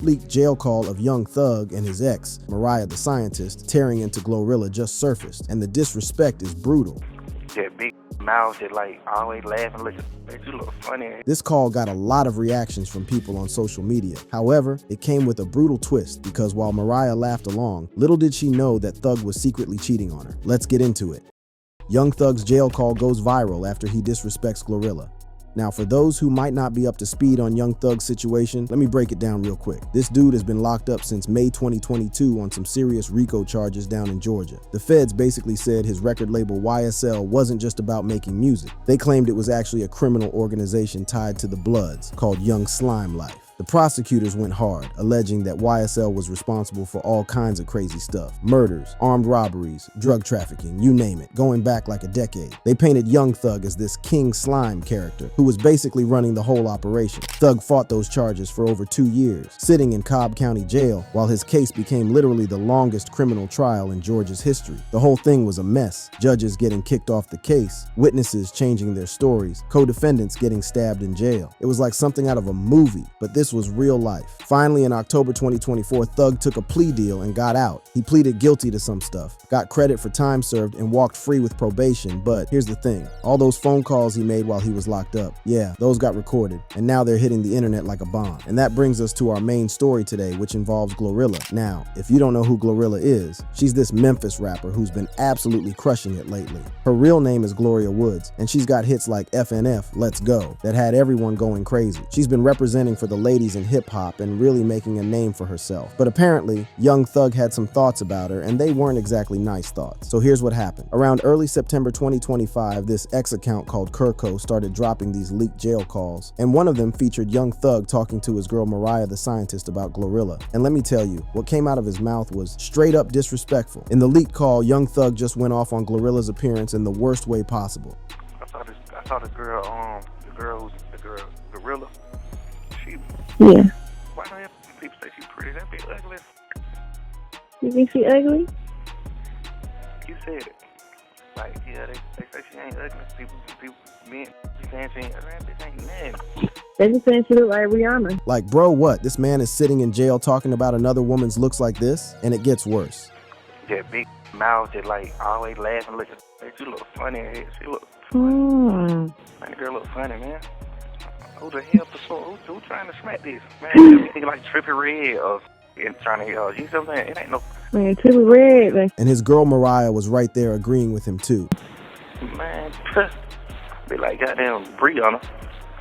Leaked jail call of Young Thug and his ex, Mariah the scientist, tearing into Glorilla just surfaced, and the disrespect is brutal. That big mouth, that like always laughing, looking, you look funny. This call got a lot of reactions from people on social media. However, it came with a brutal twist because while Mariah laughed along, little did she know that Thug was secretly cheating on her. Let's get into it. Young Thug's jail call goes viral after he disrespects Glorilla. Now, for those who might not be up to speed on Young Thug's situation, let me break it down real quick. This dude has been locked up since May 2022 on some serious RICO charges down in Georgia. The feds basically said his record label YSL wasn't just about making music. They claimed it was actually a criminal organization tied to the Bloods called Young Slime Life. The prosecutors went hard, alleging that YSL was responsible for all kinds of crazy stuff. Murders, armed robberies, drug trafficking, you name it, going back like a decade. They painted Young Thug as this King Slime character, who was basically running the whole operation. Thug fought those charges for over 2 years, sitting in Cobb County Jail, while his case became literally the longest criminal trial in Georgia's history. The whole thing was a mess. Judges getting kicked off the case, witnesses changing their stories, co-defendants getting stabbed in jail. It was like something out of a movie, but this was real life. Finally, in October 2024, Thug took a plea deal and got out. He pleaded guilty to some stuff, got credit for time served, and walked free with probation. But here's the thing, all those phone calls he made while he was locked up, yeah, those got recorded, and now they're hitting the internet like a bomb. And that brings us to our main story today, which involves Glorilla. Now, if you don't know who Glorilla is, she's this Memphis rapper who's been absolutely crushing it lately. Her real name is Gloria Woods, and she's got hits like FNF, Let's Go, that had everyone going crazy. She's been representing for the ladies in hip-hop and really making a name for herself. But apparently, Young Thug had some thoughts about her, and they weren't exactly nice thoughts. So here's what happened. Around early September 2025, this X account called Kurko started dropping these leaked jail calls, and one of them featured Young Thug talking to his girl Mariah the scientist about Glorilla. And let me tell you, what came out of his mouth was straight up disrespectful. In the leaked call, Young Thug just went off on Glorilla's appearance in the worst way possible. I saw the girl, Glorilla. Yeah. Why don't people say she's pretty? That be ugly. You think she ugly? You said it. Like, yeah, they say she ain't ugly. People men saying she ain't ugly. That bitch ain't nothing. They just saying she look like Rihanna. Like, bro, what? This man is sitting in jail talking about another woman's looks like this? And it gets worse. That big mouth, that like always laughing, looking. You look funny. She look funny. Man, the girl look funny, man. Who the hell who trying to smack this? Man, you think like Trippie Redd or trying to, you know what I'm saying? It ain't no... Man, Trippie Redd. Like... And his girl Mariah was right there agreeing with him too. Man, be like goddamn breed on her.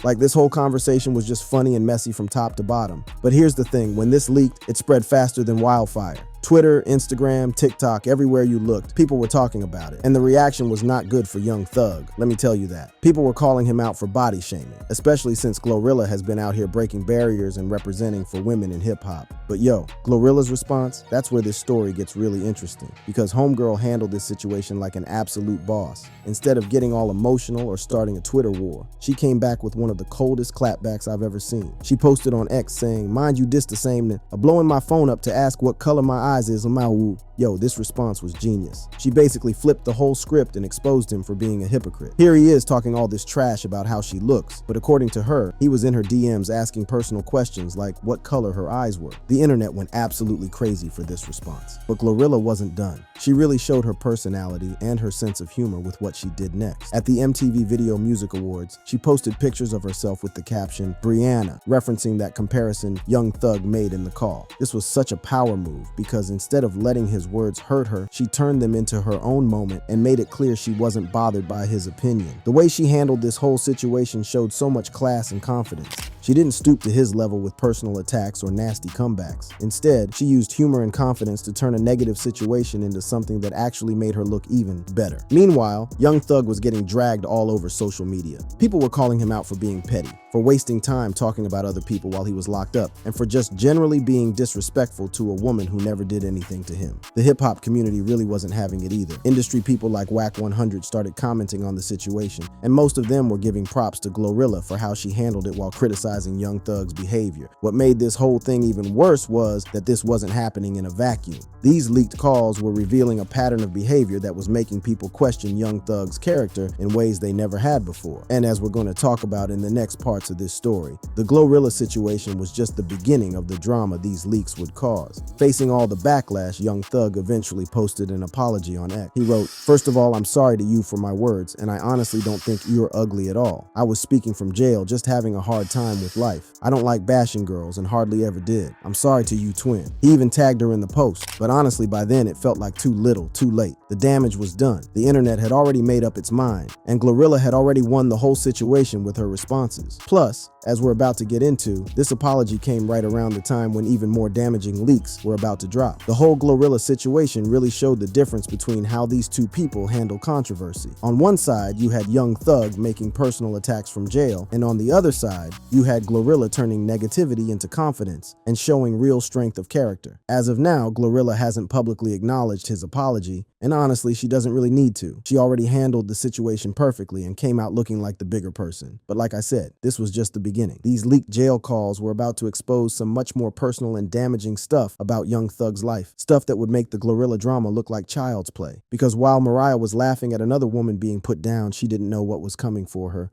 Like, this whole conversation was just funny and messy from top to bottom. But here's the thing, when this leaked, it spread faster than wildfire. Twitter, Instagram, TikTok, everywhere you looked, people were talking about it. And the reaction was not good for Young Thug, let me tell you that. People were calling him out for body shaming, especially since Glorilla has been out here breaking barriers and representing for women in hip-hop. But yo, Glorilla's response, that's where this story gets really interesting, because Homegirl handled this situation like an absolute boss. Instead of getting all emotional or starting a Twitter war, she came back with one of the coldest clapbacks I've ever seen. She posted on X saying, "Mind you, this the same, blowing my phone up to ask what color my eyes is on my woo." Yo, this response was genius. She basically flipped the whole script and exposed him for being a hypocrite. Here he is talking all this trash about how she looks, but according to her, he was in her DMs asking personal questions like what color her eyes were. The internet went absolutely crazy for this response. But Glorilla wasn't done. She really showed her personality and her sense of humor with what she did next. At the MTV Video Music Awards, she posted pictures of herself with the caption, "Brianna," referencing that comparison Young Thug made in the call. This was such a power move because instead of letting his words hurt her, she turned them into her own moment and made it clear she wasn't bothered by his opinion. The way she handled this whole situation showed so much class and confidence. She didn't stoop to his level with personal attacks or nasty comebacks. Instead, she used humor and confidence to turn a negative situation into something that actually made her look even better. Meanwhile, Young Thug was getting dragged all over social media. People were calling him out for being petty, for wasting time talking about other people while he was locked up, and for just generally being disrespectful to a woman who never did anything to him. The hip-hop community really wasn't having it either. Industry people like Whack 100 started commenting on the situation, and most of them were giving props to Glorilla for how she handled it while criticizing criticizing Young Thug's behavior. What made this whole thing even worse was that this wasn't happening in a vacuum. These leaked calls were revealing a pattern of behavior that was making people question Young Thug's character in ways they never had before. And as we're going to talk about in the next parts of this story, the Glorilla situation was just the beginning of the drama these leaks would cause. Facing all the backlash, Young Thug eventually posted an apology on X. He wrote, "First of all, I'm sorry to you for my words, and I honestly don't think you're ugly at all. I was speaking from jail, just having a hard time with life. I don't like bashing girls and hardly ever did. I'm sorry to you, twin." He even tagged her in the post, but honestly by then it felt like too little, too late. The damage was done. The internet had already made up its mind, and Glorilla had already won the whole situation with her responses. Plus, as we're about to get into, this apology came right around the time when even more damaging leaks were about to drop. The whole Glorilla situation really showed the difference between how these two people handle controversy. On one side, you had Young Thug making personal attacks from jail, and on the other side, you had Glorilla turning negativity into confidence and showing real strength of character. As of now, Glorilla hasn't publicly acknowledged his apology, and honestly, she doesn't really need to. She already handled the situation perfectly and came out looking like the bigger person. But like I said, this was just the beginning. These leaked jail calls were about to expose some much more personal and damaging stuff about Young Thug's life. Stuff that would make the Glorilla drama look like child's play. Because while Mariah was laughing at another woman being put down, she didn't know what was coming for her.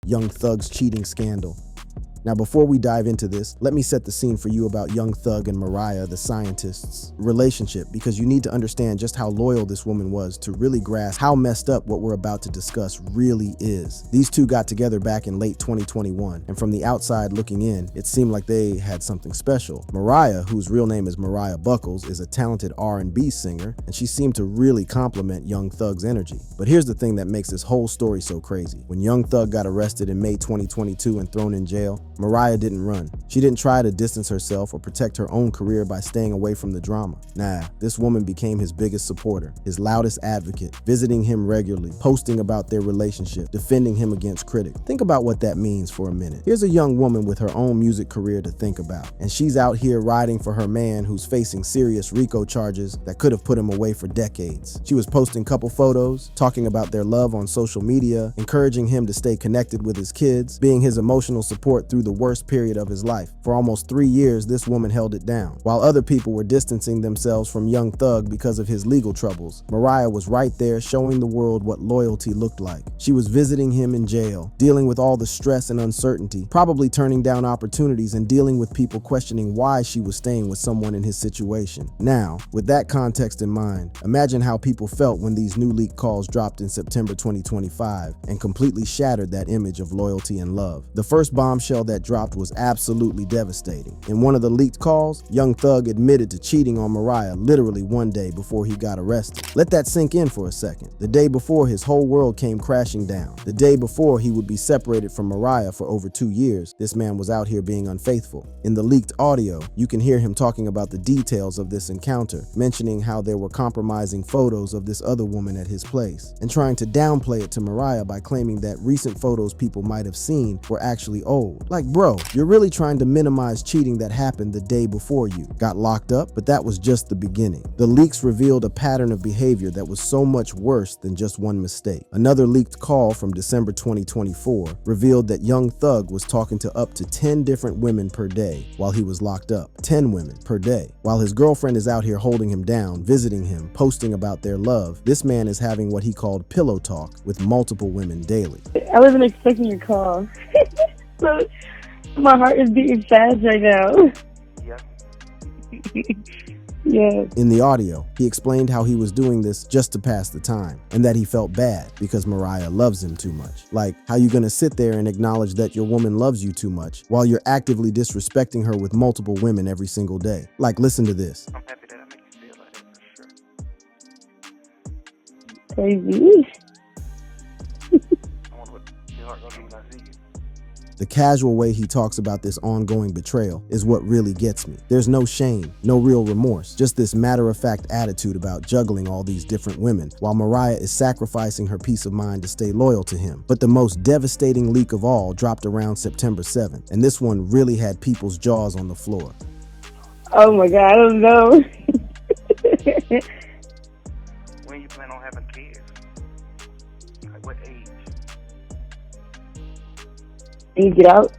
Young Thug's cheating scandal. Now, before we dive into this, let me set the scene for you about Young Thug and Mariah, the scientist's relationship, because you need to understand just how loyal this woman was to really grasp how messed up what we're about to discuss really is. These two got together back in late 2021, and from the outside looking in, it seemed like they had something special. Mariah, whose real name is Mariah Buckles, is a talented R&B singer, and she seemed to really complement Young Thug's energy. But here's the thing that makes this whole story so crazy. When Young Thug got arrested in May 2022 and thrown in jail, Mariah didn't run. She didn't try to distance herself or protect her own career by staying away from the drama. Nah, this woman became his biggest supporter, his loudest advocate, visiting him regularly, posting about their relationship, defending him against critics. Think about what that means for a minute. Here's a young woman with her own music career to think about, and she's out here riding for her man who's facing serious RICO charges that could have put him away for decades. She was posting couple photos, talking about their love on social media, encouraging him to stay connected with his kids, being his emotional support through the worst period of his life. For almost 3 years, this woman held it down. While other people were distancing themselves from Young Thug because of his legal troubles, Mariah was right there showing the world what loyalty looked like. She was visiting him in jail, dealing with all the stress and uncertainty, probably turning down opportunities and dealing with people questioning why she was staying with someone in his situation. Now, with that context in mind, imagine how people felt when these new leak calls dropped in September 2025 and completely shattered that image of loyalty and love. The first bombshell that dropped was absolutely devastating. In one of the leaked calls, Young Thug admitted to cheating on Mariah literally one day before he got arrested. Let that sink in for a second. The day before his whole world came crashing down. The day before he would be separated from Mariah for over 2 years, this man was out here being unfaithful. In the leaked audio, you can hear him talking about the details of this encounter, mentioning how there were compromising photos of this other woman at his place, and trying to downplay it to Mariah by claiming that recent photos people might have seen were actually old. Like, bro, you're really trying to minimize cheating that happened the day before you got locked up, but that was just the beginning. The leaks revealed a pattern of behavior that was so much worse than just one mistake. Another leaked call from December 2024 revealed that Young Thug was talking to up to 10 different women per day while he was locked up. 10 women per day. While his girlfriend is out here holding him down, visiting him, posting about their love, this man is having what he called pillow talk with multiple women daily. I wasn't expecting your call. So my heart is beating fast right now. Yeah. Yeah. In the audio, he explained how he was doing this just to pass the time, and that he felt bad because Mariah loves him too much. Like, how you gonna sit there and acknowledge that your woman loves you too much while you're actively disrespecting her with multiple women every single day? Like, listen to this. I'm happy that I make you feel like that for sure. Crazy. I wonder what your heart gonna do when I see you. The casual way he talks about this ongoing betrayal is what really gets me. There's no shame, no real remorse, just this matter-of-fact attitude about juggling all these different women, while Mariah is sacrificing her peace of mind to stay loyal to him. But the most devastating leak of all dropped around September 7th, and this one really had people's jaws on the floor. Oh my God, I don't know. When you plan on having kids? Like what age? You get out?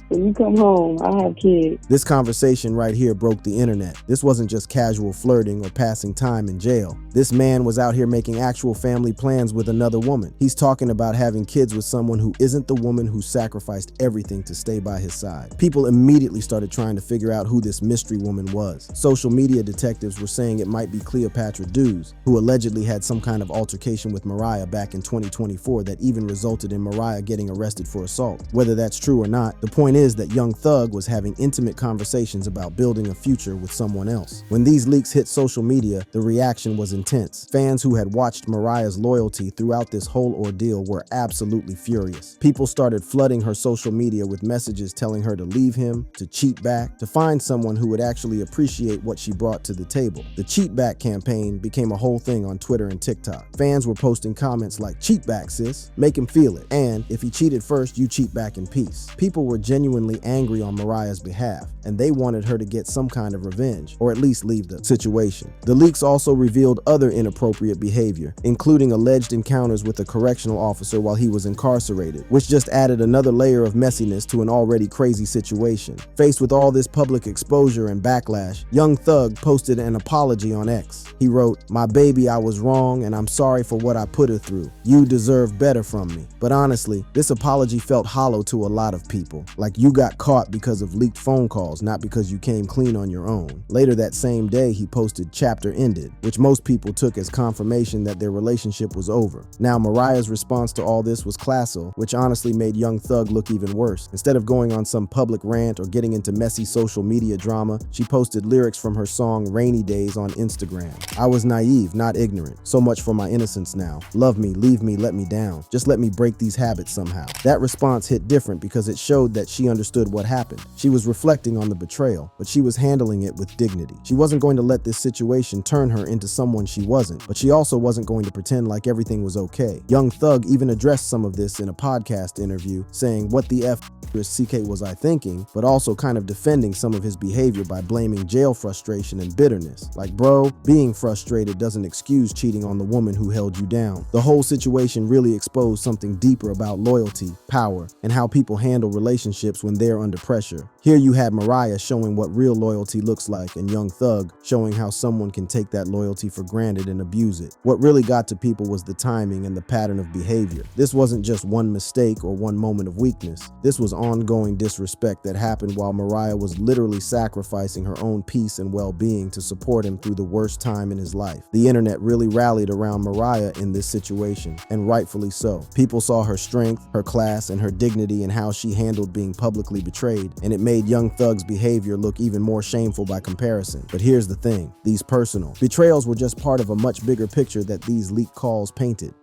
When you come home, I have kids. This conversation right here broke the internet. This wasn't just casual flirting or passing time in jail. This man was out here making actual family plans with another woman. He's talking about having kids with someone who isn't the woman who sacrificed everything to stay by his side. People immediately started trying to figure out who this mystery woman was. Social media detectives were saying it might be Cleopatra Dews, who allegedly had some kind of altercation with Mariah back in 2024 that even resulted in Mariah getting arrested for assault. Whether that's true or not, the point is that Young Thug was having intimate conversations about building a future with someone else. When these leaks hit social media, the reaction was intense. Fans who had watched Mariah's loyalty throughout this whole ordeal were absolutely furious. People started flooding her social media with messages telling her to leave him, to cheat back, to find someone who would actually appreciate what she brought to the table. The cheat back campaign became a whole thing on Twitter and TikTok. Fans were posting comments like, "Cheat back, sis. Make him feel it. And if he cheated first, you cheat back in peace." People were genuinely angry on Mariah's behalf, and they wanted her to get some kind of revenge, or at least leave the situation. The leaks also revealed other inappropriate behavior, including alleged encounters with a correctional officer while he was incarcerated, which just added another layer of messiness to an already crazy situation. Faced with all this public exposure and backlash, Young Thug posted an apology on X. He wrote, "My baby, I was wrong, and I'm sorry for what I put her through. You deserve better from me." But honestly, this apology felt hollow to a lot of people, like you got caught because of leaked phone calls, not because you came clean on your own. Later that same day, he posted "Chapter ended," which most people took as confirmation that their relationship was over. Now, Mariah's response to all this was classy, which honestly made Young Thug look even worse. Instead of going on some public rant or getting into messy social media drama, she posted lyrics from her song "Rainy Days" on Instagram. "I was naive, not ignorant. So much for my innocence now. Love me, leave me, let me down. Just let me break these habits somehow." That response hit different because it showed that she understood what happened. She was reflecting on the betrayal, but she was handling it with dignity. She wasn't going to let this situation turn her into someone she wasn't, but she also wasn't going to pretend like everything was okay. Young Thug even addressed some of this in a podcast interview, saying, "What the F CK was I thinking?" but also kind of defending some of his behavior by blaming jail frustration and bitterness. Like, bro, being frustrated doesn't excuse cheating on the woman who held you down. The whole situation really exposed something deeper about loyalty, power, and how people handle relationships when they're under pressure. Here you had Mariah showing what real loyalty looks like, and Young Thug showing how someone can take that loyalty for granted and abuse it. What really got to people was the timing and the pattern of behavior. This wasn't just one mistake or one moment of weakness. This was ongoing disrespect that happened while Mariah was literally sacrificing her own peace and well-being to support him through the worst time in his life. The internet really rallied around Mariah in this situation, and rightfully so. People saw her strength, her class, and her dignity in how she handled being publicly betrayed, and it made Young Thug's behavior look even more shameful by comparison. But here's the thing, these personal betrayals were just part of a much bigger picture that these leaked calls painted.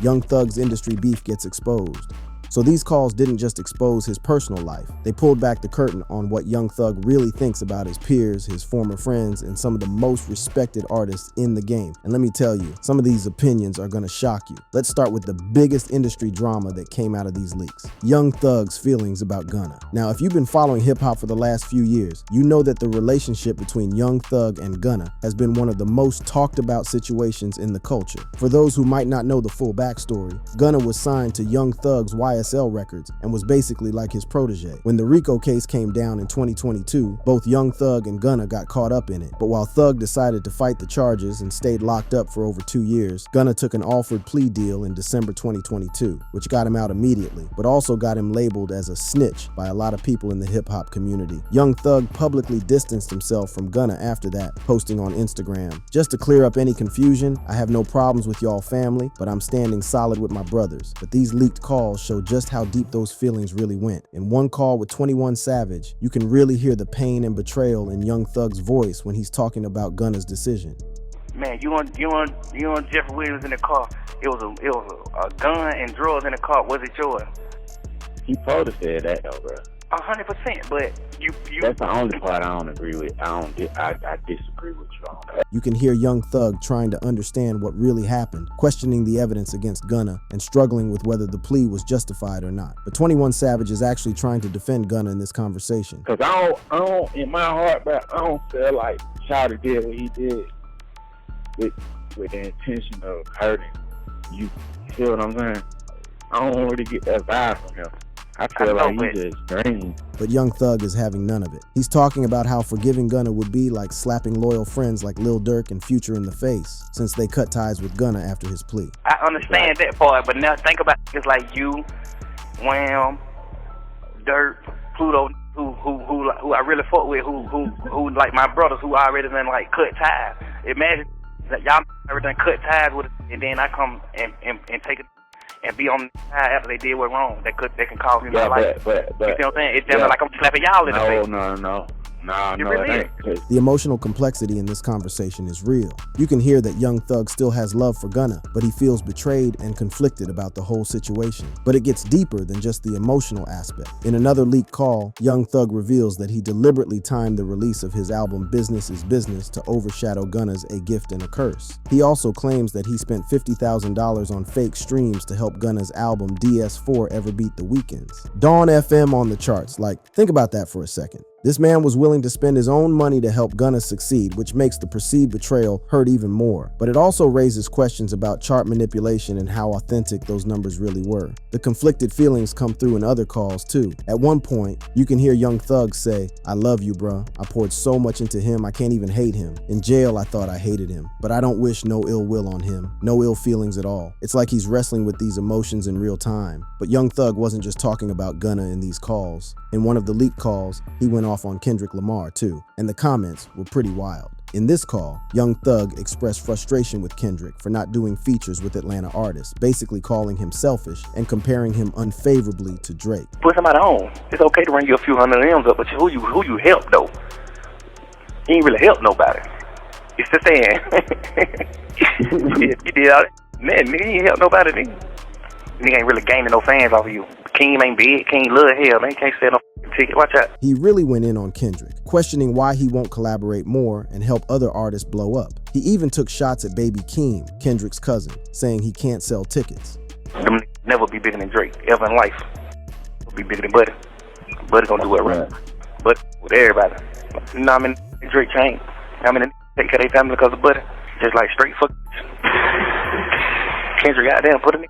Young Thug's industry beef gets exposed. So these calls didn't just expose his personal life. They pulled back the curtain on what Young Thug really thinks about his peers, his former friends, and some of the most respected artists in the game. And let me tell you, some of these opinions are gonna shock you. Let's start with the biggest industry drama that came out of these leaks. Young Thug's feelings about Gunna. Now, if you've been following hip-hop for the last few years, you know that the relationship between Young Thug and Gunna has been one of the most talked about situations in the culture. For those who might not know the full backstory, Gunna was signed to Young Thug's YSL Records and was basically like his protege. When the RICO case came down in 2022, both Young Thug and Gunna got caught up in it. But while Thug decided to fight the charges and stayed locked up for over 2 years, Gunna took an offered plea deal in December 2022, which got him out immediately, but also got him labeled as a snitch by a lot of people in the hip-hop community. Young Thug publicly distanced himself from Gunna after that, posting on Instagram, "Just to clear up any confusion, I have no problems with y'all family, but I'm standing solid with my brothers. But these leaked calls show just how deep those feelings really went. In one call with 21 Savage, you can really hear the pain and betrayal in Young Thug's voice when he's talking about Gunna's decision. Man, you want Jeffrey Williams in the car? It was a gun and drugs in the car. Was it yours? He probably said that though, bro. 100%, but you that's the only part I don't agree with. I disagree with you on that. You can hear Young Thug trying to understand what really happened, questioning the evidence against Gunna, and struggling with whether the plea was justified or not. But 21 Savage is actually trying to defend Gunna in this conversation. Cause I don't, in my heart, but I don't feel like Shawty did what he did with the intention of hurting. You feel what I'm saying? I don't really get that vibe from him. I feel like he's just green. But Young Thug is having none of it. He's talking about how forgiving Gunna would be like slapping loyal friends like Lil Durk and Future in the face, since they cut ties with Gunna after his plea. I understand that part, but now think about it's like you, Wham, Durk, Pluto, who I really fuck with, who like my brothers who already done like cut ties. Imagine that y'all already done cut ties with it, and then I come and take it and be on the side after they did what wrong. That can cause me my life. But you see what I'm saying? It's just like I'm slapping y'all in the face. No, really it ain't. The emotional complexity in this conversation is real. You can hear that Young Thug still has love for Gunna, but he feels betrayed and conflicted about the whole situation. But it gets deeper than just the emotional aspect. In another leaked call, Young Thug reveals that he deliberately timed the release of his album Business is Business to overshadow Gunna's A Gift and a Curse. He also claims that he spent $50,000 on fake streams to help Gunna's album DS4 ever beat The Weeknd's. Dawn FM on the charts. Think about that for a second. This man was willing to spend his own money to help Gunna succeed, which makes the perceived betrayal hurt even more. But it also raises questions about chart manipulation and how authentic those numbers really were. The conflicted feelings come through in other calls too. At one point, you can hear Young Thug say, "I love you, bruh. I poured so much into him, I can't even hate him. In jail, I thought I hated him, but I don't wish no ill will on him. No ill feelings at all." It's like he's wrestling with these emotions in real time. But Young Thug wasn't just talking about Gunna in these calls. In one of the leaked calls, he went off on Kendrick Lamar too, and the comments were pretty wild. In this call, Young Thug expressed frustration with Kendrick for not doing features with Atlanta artists, basically calling him selfish and comparing him unfavorably to Drake. Put somebody on. It's okay to run you a few hundred M's up, but who you help though? You ain't really help nobody. It's the saying. You did all that. Man, nigga, you ain't help nobody, nigga. Nigga ain't really gaining no fans off of you. Keem ain't big. Keem love hell. Man, can't sell no ticket. Watch out. He really went in on Kendrick, questioning why he won't collaborate more and help other artists blow up. He even took shots at Baby Keem, Kendrick's cousin, saying he can't sell tickets. Them never be bigger than Drake, ever in life. Be bigger than Buddy. Buddy gonna do it right. But with everybody. You know what I mean? Drake changed. I mean, take care of their family because of Buddy. Just like straight fuck. Kendrick goddamn put a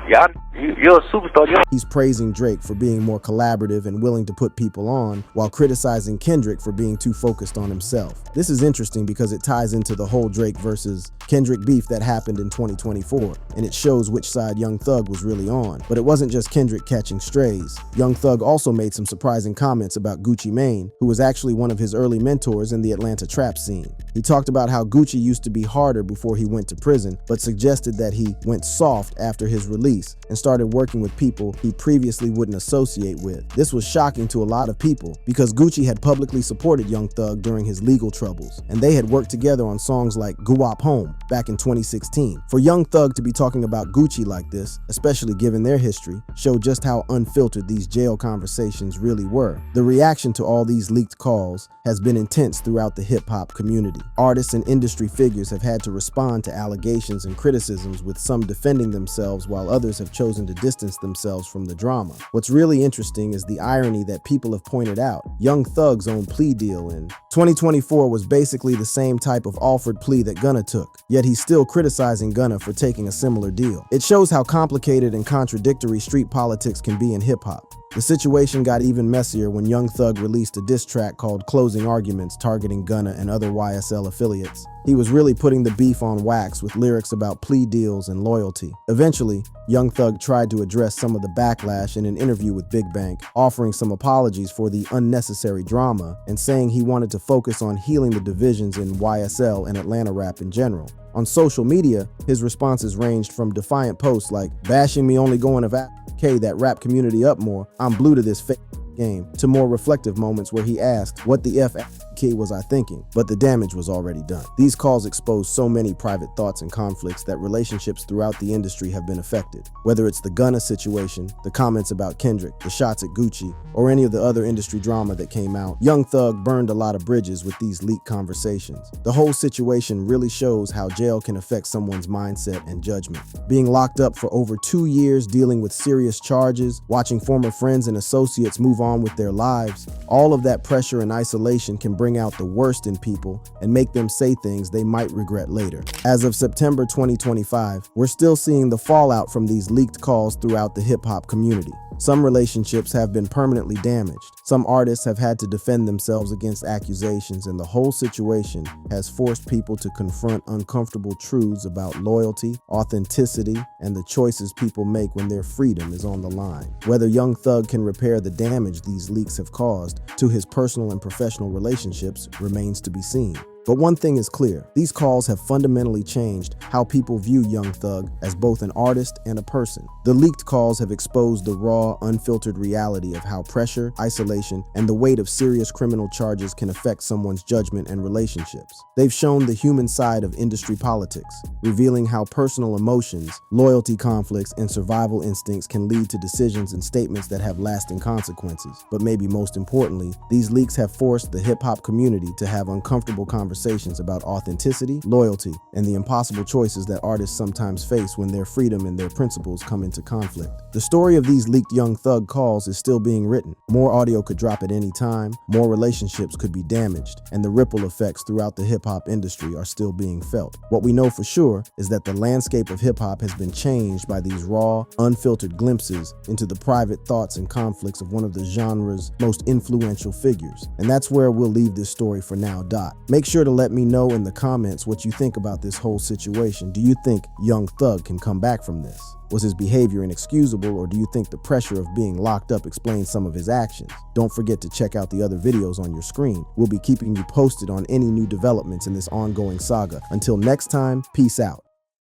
y'all, you're a superstar. He's praising Drake for being more collaborative and willing to put people on, while criticizing Kendrick for being too focused on himself. This is interesting because it ties into the whole Drake versus Kendrick beef that happened in 2024, and it shows which side Young Thug was really on. But it wasn't just Kendrick catching strays. Young Thug also made some surprising comments about Gucci Mane, who was actually one of his early mentors in the Atlanta trap scene. He talked about how Gucci used to be harder before he went to prison, but suggested that he went soft after his release and started working with people he previously wouldn't associate with. This was shocking to a lot of people because Gucci had publicly supported Young Thug during his legal troubles, and they had worked together on songs like Guwap Home back in 2016. For Young Thug to be talking about Gucci like this, especially given their history, showed just how unfiltered these jail conversations really were. The reaction to all these leaked calls has been intense throughout the hip-hop community. Artists and industry figures have had to respond to allegations and criticisms, with some defending themselves while others have chosen to distance themselves from the drama. What's really interesting is the irony that people have pointed out. Young Thug's own plea deal in 2024 was basically the same type of offered plea that Gunna took, yet he's still criticizing Gunna for taking a similar deal. It shows how complicated and contradictory street politics can be in hip-hop. The situation got even messier when Young Thug released a diss track called Closing Arguments targeting Gunna and other YSL affiliates. He was really putting the beef on wax with lyrics about plea deals and loyalty. Eventually, Young Thug tried to address some of the backlash in an interview with Big Bank, offering some apologies for the unnecessary drama and saying he wanted to focus on healing the divisions in YSL and Atlanta rap in general. On social media, his responses ranged from defiant posts like, "Bashing me only going to that rap community up more, I'm blue to this fake game," to more reflective moments where he asked, "What the F was I thinking?" But the damage was already done. These calls expose so many private thoughts and conflicts that relationships throughout the industry have been affected. Whether it's the Gunna situation, the comments about Kendrick, the shots at Gucci, or any of the other industry drama that came out, Young Thug burned a lot of bridges with these leaked conversations. The whole situation really shows how jail can affect someone's mindset and judgment. Being locked up for over 2 years, dealing with serious charges, watching former friends and associates move on on with their lives, all of that pressure and isolation can bring out the worst in people and make them say things they might regret later. As of September 2025, we're still seeing the fallout from these leaked calls throughout the hip-hop community. Some relationships have been permanently damaged. Some artists have had to defend themselves against accusations, and the whole situation has forced people to confront uncomfortable truths about loyalty, authenticity, and the choices people make when their freedom is on the line. Whether Young Thug can repair the damage these leaks have caused to his personal and professional relationships remains to be seen. But one thing is clear, these calls have fundamentally changed how people view Young Thug as both an artist and a person. The leaked calls have exposed the raw, unfiltered reality of how pressure, isolation, and the weight of serious criminal charges can affect someone's judgment and relationships. They've shown the human side of industry politics, revealing how personal emotions, loyalty conflicts, and survival instincts can lead to decisions and statements that have lasting consequences. But maybe most importantly, these leaks have forced the hip-hop community to have uncomfortable conversations about authenticity, loyalty, and the impossible choices that artists sometimes face when their freedom and their principles come into conflict. The story of these leaked Young Thug calls is still being written. More audio could drop at any time, more relationships could be damaged, and the ripple effects throughout the hip-hop industry are still being felt. What we know for sure is that the landscape of hip-hop has been changed by these raw, unfiltered glimpses into the private thoughts and conflicts of one of the genre's most influential figures. And that's where we'll leave this story for now. Make sure to let me know in the comments what you think about this whole situation. Do you think Young Thug can come back from this? Was his behavior inexcusable, or do you think the pressure of being locked up explains some of his actions? Don't forget to check out the other videos on your screen. We'll be keeping you posted on any new developments in this ongoing saga. Until next time, peace out.